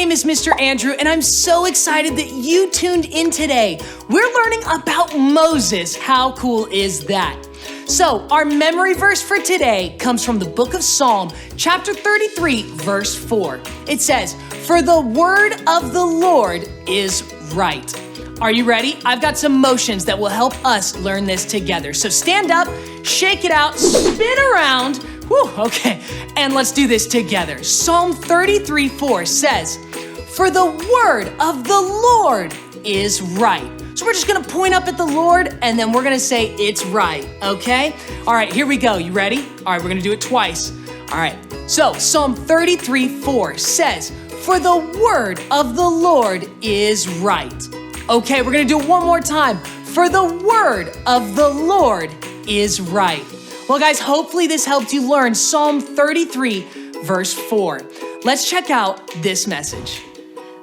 name is Mr. Andrew, and I'm so excited that you tuned in today. We're learning about Moses. How cool is that? So, our memory verse for today comes from the book of Psalm, chapter 33, verse 4. It says, "For the word of the Lord is right." Are you ready? I've got some motions that will help us learn this together. So stand up, shake it out, spin around. Whew, okay, and let's do this together. Psalm 33, 4 says, "For the word of the Lord is right." So we're just gonna point up at the Lord and then we're gonna say, "It's right," okay? All right, here we go. You ready? All right, we're gonna do it twice. All right, so Psalm 33, 4 says, "For the word of the Lord is right." Okay, we're gonna do it one more time. "For the word of the Lord is right." Well, guys, hopefully this helped you learn Psalm 33, verse 4. Let's check out this message.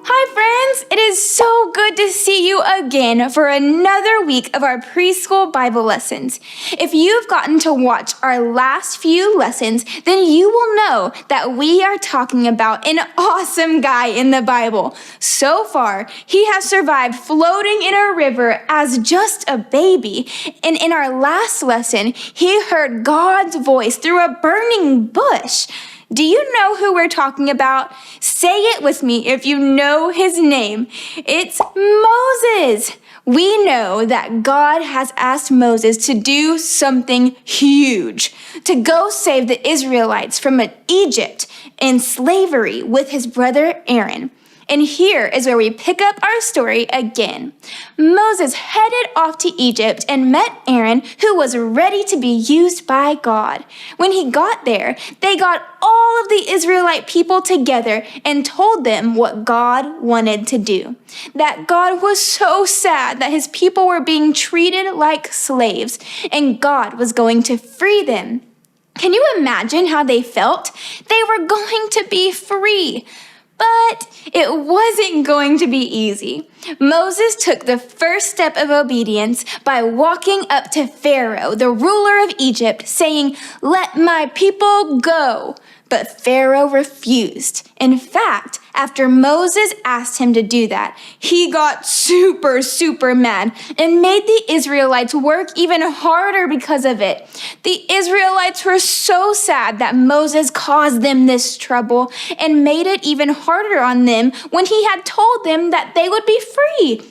Hi, friends. It is so good to see you again for another week of our preschool Bible lessons. If you've gotten to watch our last few lessons, then you will know that we are talking about an awesome guy in the Bible. So far, he has survived floating in a river as just a baby. And in our last lesson, he heard God's voice through a burning bush. Do you know who we're talking about? Say it with me if you know his name. It's Moses. We know that God has asked Moses to do something huge, to go save the Israelites from Egypt and slavery with his brother Aaron. And here is where we pick up our story again. Moses headed off to Egypt and met Aaron, who was ready to be used by God. When he got there, they got all of the Israelite people together and told them what God wanted to do. That God was so sad that his people were being treated like slaves, and God was going to free them. Can you imagine how they felt? They were going to be free. But it wasn't going to be easy. Moses took the first step of obedience by walking up to Pharaoh, the ruler of Egypt, saying, "Let my people go." But Pharaoh refused. In fact, after Moses asked him to do that, he got super mad and made the Israelites work even harder because of it. The Israelites were so sad that Moses caused them this trouble and made it even harder on them when he had told them that they would be free.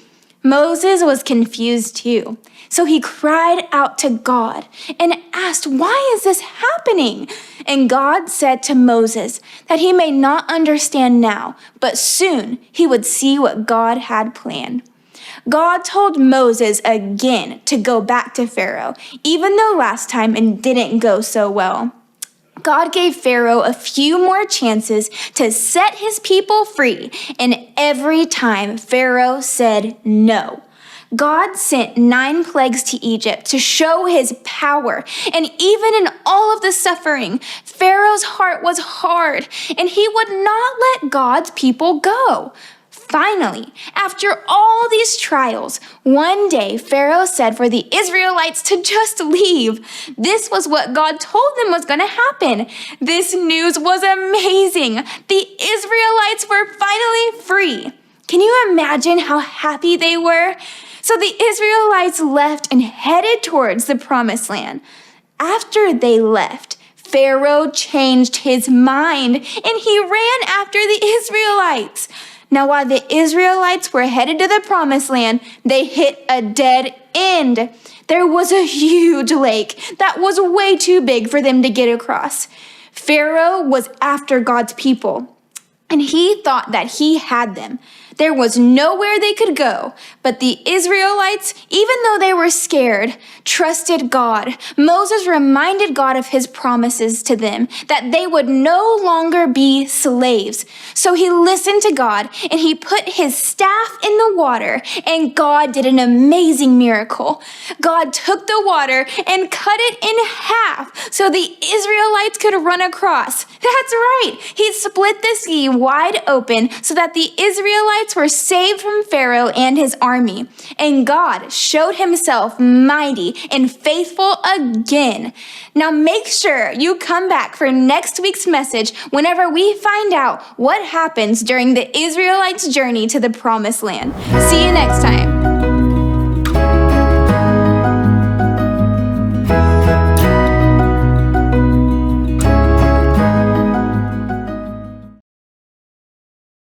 Moses was confused too. So he cried out to God and asked, "Why is this happening?" And God said to Moses that he may not understand now, but soon he would see what God had planned. God told Moses again to go back to Pharaoh, even though last time it didn't go so well. God gave Pharaoh a few more chances to set his people free, and every time Pharaoh said no. God sent 9 plagues to Egypt to show his power, and even in all of the suffering, Pharaoh's heart was hard, and he would not let God's people go. Finally, after all these trials, one day Pharaoh said for the Israelites to just leave. This was what God told them was going to happen. This news was amazing. The Israelites were finally free. Can you imagine how happy they were? So the Israelites left and headed towards the promised land. After they left, Pharaoh changed his mind and he ran after the Israelites. Now, while the Israelites were headed to the promised land, they hit a dead end. There was a huge lake that was way too big for them to get across. Pharaoh was after God's people, and he thought that he had them. There was nowhere they could go, but the Israelites, even though they were scared, trusted God. Moses reminded God of his promises to them, that they would no longer be slaves. So he listened to God, and he put his staff in the water, and God did an amazing miracle. God took the water and cut it in half so the Israelites could run across. That's right. He split the sea wide open so that the Israelites Israelites were saved from Pharaoh and his army, and God showed himself mighty and faithful again. Now make sure you come back for next week's message whenever we find out what happens during the Israelites' journey to the Promised Land. See you next time.